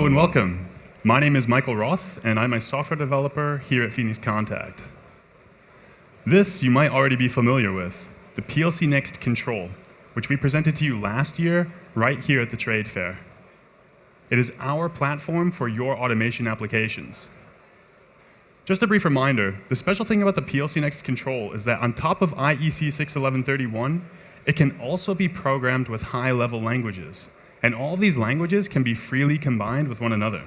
and welcome. My name is Michael Roth, and I'm a software developer here at Phoenix Contact. This you might already be familiar with, the PLCnext Control, which we presented to you last year right here at the trade fair. It is our platform for your automation applications. Just a brief reminder, the special thing about the PLCnext Control is that on top of IEC 61131, it can also be programmed with high-level languages. And all these languages can be freely combined with one another.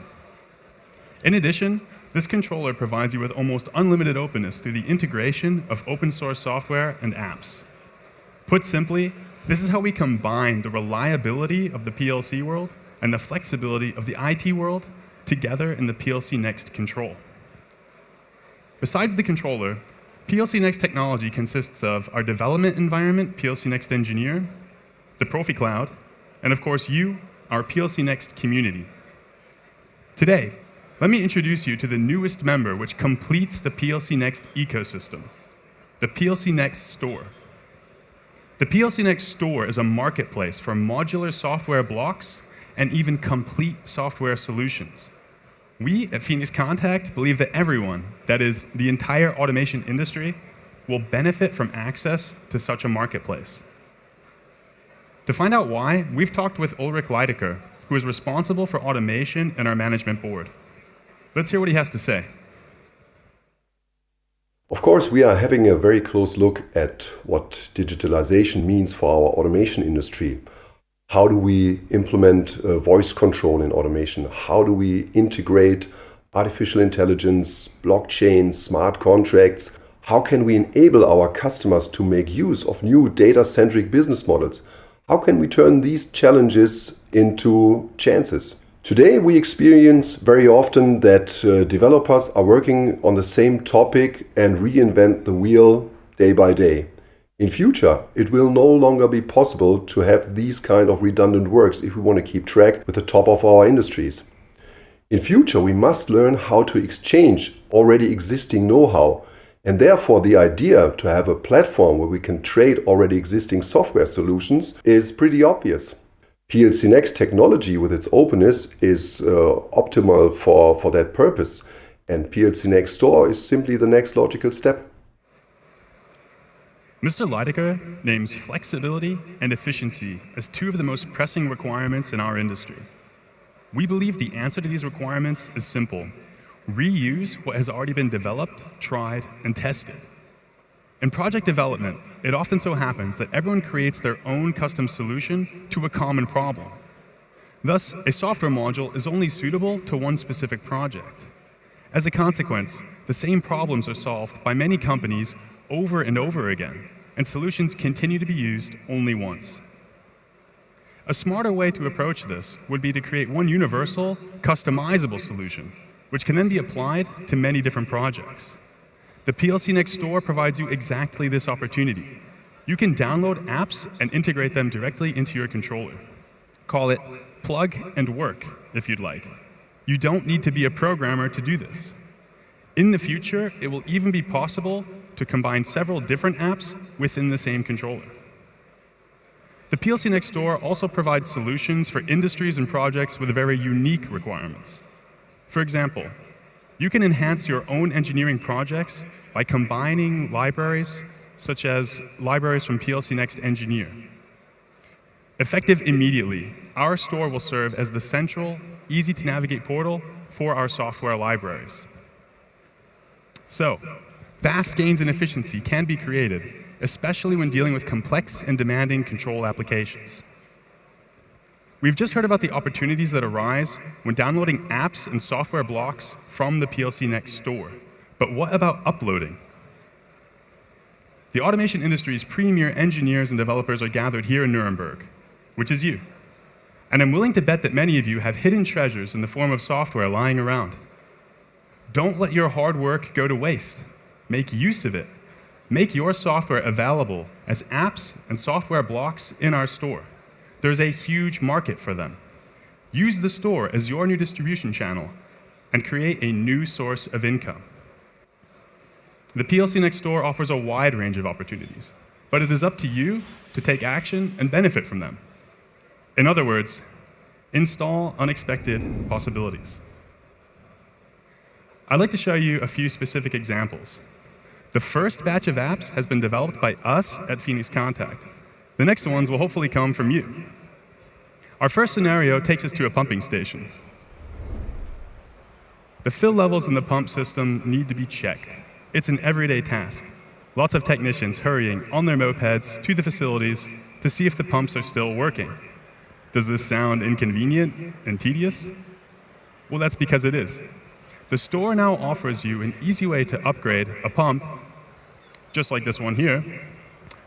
In addition, this controller provides you with almost unlimited openness through the integration of open source software and apps. Put simply, this is how we combine the reliability of the PLC world and the flexibility of the IT world together in the PLCnext Control. Besides the controller, PLCnext Technology consists of our development environment, PLCnext Engineer, the Profi Cloud, and of course you, our PLCnext community. Today, let me introduce you to the newest member which completes the PLCnext ecosystem, the PLCnext Store. The PLCnext Store is a marketplace for modular software blocks and even complete software solutions. We at Phoenix Contact believe that everyone, that is, the entire automation industry, will benefit from access to such a marketplace. To find out why, we've talked with Ulrich Leidecker, who is responsible for automation in our management board. Let's hear what he has to say. Of course, we are having a very close look at what digitalization means for our automation industry. How do we implement voice control in automation? How do we integrate artificial intelligence, blockchain, smart contracts? How can we enable our customers to make use of new data-centric business models? How can we turn these challenges into chances? Today we experience very often that developers are working on the same topic and reinvent the wheel day by day. In future, it will no longer be possible to have these kind of redundant works if we want to keep track with the top of our industries. In future, we must learn how to exchange already existing know-how. And therefore, the idea to have a platform where we can trade already existing software solutions is pretty obvious. PLCnext Technology with its openness is optimal for that purpose. And PLCnext Store is simply the next logical step. Mr. Leidecker names flexibility and efficiency as two of the most pressing requirements in our industry. We believe the answer to these requirements is simple. Reuse what has already been developed, tried, and tested. In project development, it often so happens that everyone creates their own custom solution to a common problem. Thus, a software module is only suitable to one specific project. As a consequence, the same problems are solved by many companies over and over again, and solutions continue to be used only once. A smarter way to approach this would be to create one universal, customizable solution, which can then be applied to many different projects. The PLCnext Store provides you exactly this opportunity. You can download apps and integrate them directly into your controller. Call it plug and work, if you'd like. You don't need to be a programmer to do this. In the future, it will even be possible to combine several different apps within the same controller. The PLCnext Store also provides solutions for industries and projects with very unique requirements. For example, you can enhance your own engineering projects by combining libraries, such as libraries from PLCnext Engineer. Effective immediately, our store will serve as the central, easy-to-navigate portal for our software libraries. So, vast gains in efficiency can be created, especially when dealing with complex and demanding control applications. We've just heard about the opportunities that arise when downloading apps and software blocks from the PLCnext Store. But what about uploading? The automation industry's premier engineers and developers are gathered here in Nuremberg, which is you. And I'm willing to bet that many of you have hidden treasures in the form of software lying around. Don't let your hard work go to waste. Make use of it. Make your software available as apps and software blocks in our store. There's a huge market for them. Use the store as your new distribution channel and create a new source of income. The PLCnext Store offers a wide range of opportunities, but it is up to you to take action and benefit from them. In other words, Install unexpected possibilities. I'd like to show you a few specific examples. The first batch of apps has been developed by us at PLCnext Contact. The next ones will hopefully come from you. Our first scenario takes us to a pumping station. The fill levels in the pump system need to be checked. It's an everyday task. Lots of technicians hurrying on their mopeds to the facilities to see if the pumps are still working. Does this sound inconvenient and tedious? Well, that's because it is. The store now offers you an easy way to upgrade a pump, just like this one here,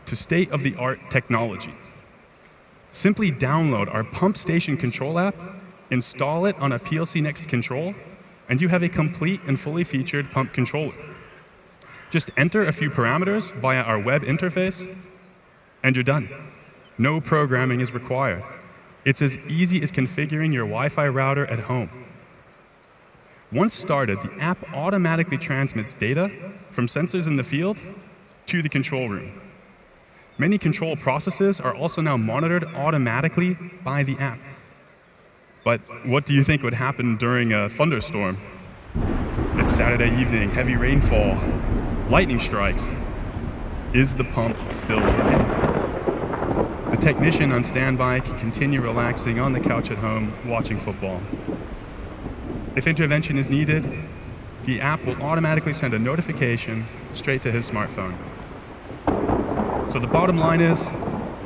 to state-of-the-art technology. Simply download our pump station control app, install it on a PLCnext control, and you have a complete and fully featured pump controller. Just enter a few parameters via our web interface, and you're done. No programming is required. It's as easy as configuring your Wi-Fi router at home. Once started, the app automatically transmits data from sensors in the field to the control room. Many control processes are also now monitored automatically by the app. But what do you think would happen during a thunderstorm? It's Saturday evening, heavy rainfall, lightning strikes. Is the pump still working? The technician on standby can continue relaxing on the couch at home, watching football. If intervention is needed, the app will automatically send a notification straight to his smartphone. So the bottom line is,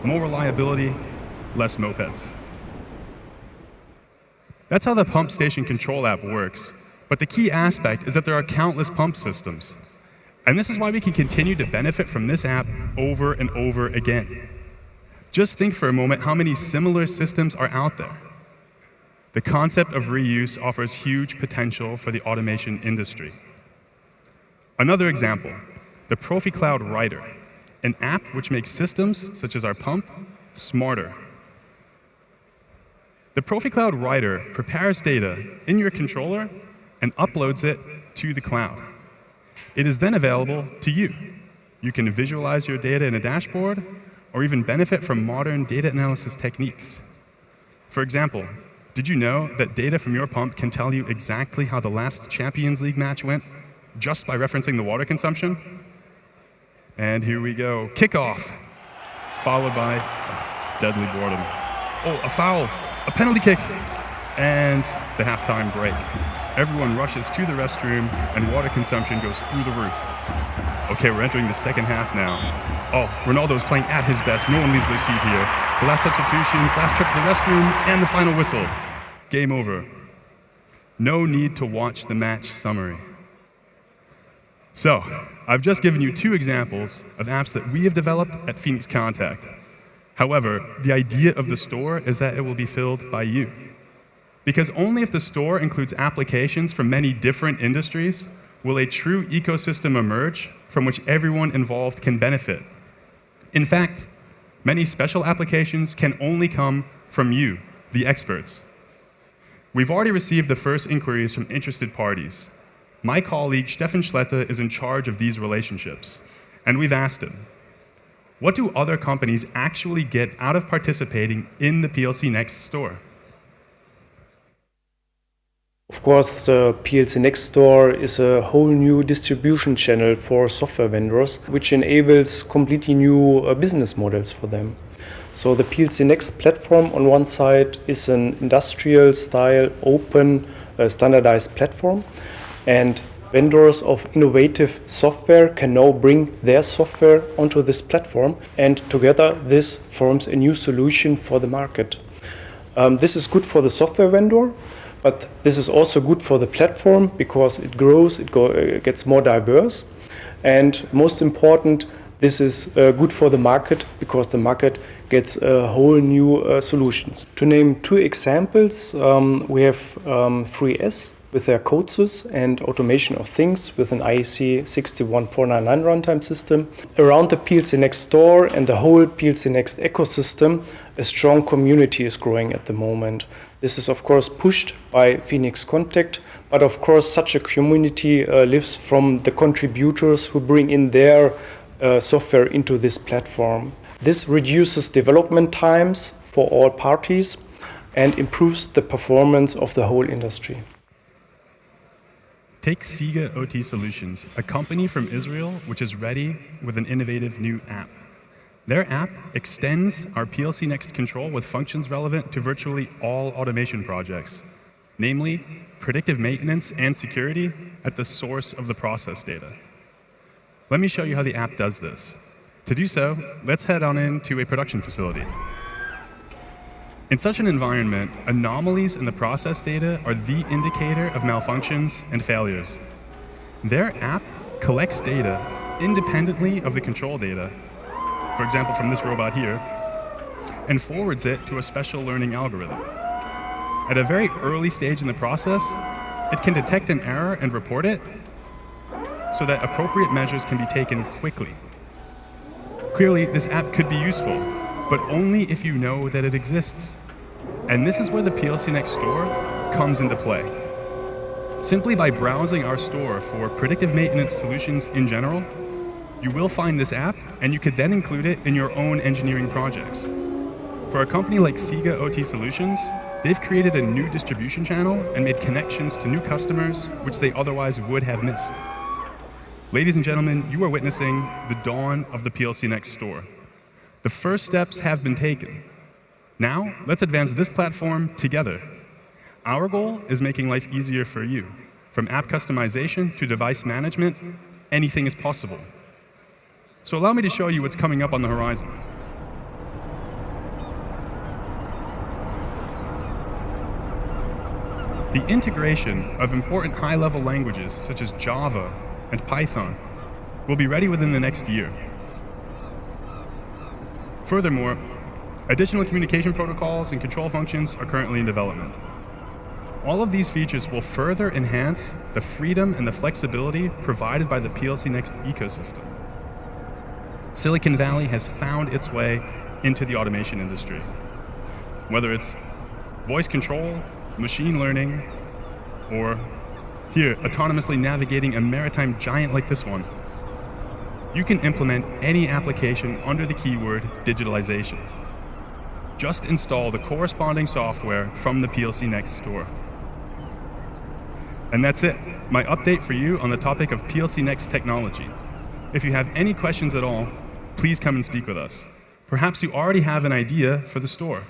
more reliability, less mopeds. That's how the pump station control app works. But the key aspect is that there are countless pump systems. And this is why we can continue to benefit from this app over and over again. Just think for a moment how many similar systems are out there. The concept of reuse offers huge potential for the automation industry. Another example, the Profi Cloud Writer, an app which makes systems, such as our pump, smarter. The Profi Cloud Writer prepares data in your controller and uploads it to the cloud. It is then available to you. You can visualize your data in a dashboard or even benefit from modern data analysis techniques. For example, did you know that data from your pump can tell you exactly how the last Champions League match went just by referencing the water consumption? And here we go. Kickoff, followed by deadly boredom. Oh, a foul, a penalty kick, and the halftime break. Everyone rushes to the restroom, and water consumption goes through the roof. Okay, we're entering the second half now. Oh, Ronaldo's playing at his best. No one leaves their seat here. The last substitutions, last trip to the restroom, and the final whistle. Game over. No need to watch the match summary. So, I've just given you two examples of apps that we have developed at PLCnext Contact. However, the idea of the store is that it will be filled by you. Because only if the store includes applications from many different industries will a true ecosystem emerge from which everyone involved can benefit. In fact, many special applications can only come from you, the experts. We've already received the first inquiries from interested parties. My colleague Stefan Schletter is in charge of these relationships, and we've asked him, what do other companies actually get out of participating in the PLCnext Store? Of course, the PLCnext Store is a whole new distribution channel for software vendors, which enables completely new business models for them. So the PLCnext platform on one side is an industrial-style, open, standardized platform, and vendors of innovative software can now bring their software onto this platform, and together this forms a new solution for the market. This is good for the software vendor, but this is also good for the platform because it grows, it gets more diverse, and most important, this is good for the market because the market gets whole new solutions. To name two examples, we have 3S with their CodeSys and automation of things with an IEC 61499 runtime system. Around the PLCnext Store and the whole PLCnext ecosystem, a strong community is growing at the moment. This is of course pushed by PLCnext Contact, but of course such a community lives from the contributors who bring in their software into this platform. This reduces development times for all parties, and improves the performance of the whole industry. Take SEIGAOT Solutions, a company from Israel which is ready with an innovative new app. Their app extends our PLCnext control with functions relevant to virtually all automation projects, namely predictive maintenance and security at the source of the process data. Let me show you how the app does this. To do so, let's head on into a production facility. In such an environment, anomalies in the process data are the indicator of malfunctions and failures. Their app collects data independently of the control data, for example from this robot here, and forwards it to a special learning algorithm. At a very early stage in the process, it can detect an error and report it so that appropriate measures can be taken quickly. Clearly, this app could be useful, but only if you know that it exists. And this is where the PLCnext Store comes into play. Simply by browsing our store for predictive maintenance solutions in general, you will find this app, and you could then include it in your own engineering projects. For a company like SEIGAOT Solutions, they've created a new distribution channel and made connections to new customers which they otherwise would have missed. Ladies and gentlemen, you are witnessing the dawn of the PLCnext Store. The first steps have been taken. Now, let's advance this platform together. Our goal is making life easier for you. From app customization to device management, anything is possible. So allow me to show you what's coming up on the horizon. The integration of important high-level languages such as Java and Python will be ready within the next year. Furthermore, additional communication protocols and control functions are currently in development. All of these features will further enhance the freedom and the flexibility provided by the PLCnext ecosystem. Silicon Valley has found its way into the automation industry. Whether it's voice control, machine learning, or here, autonomously navigating a maritime giant like this one, you can implement any application under the keyword digitalization. Just install the corresponding software from the PLCnext Store. And that's it, my update for you on the topic of PLCnext Technology. If you have any questions at all, please come and speak with us. Perhaps you already have an idea for the store.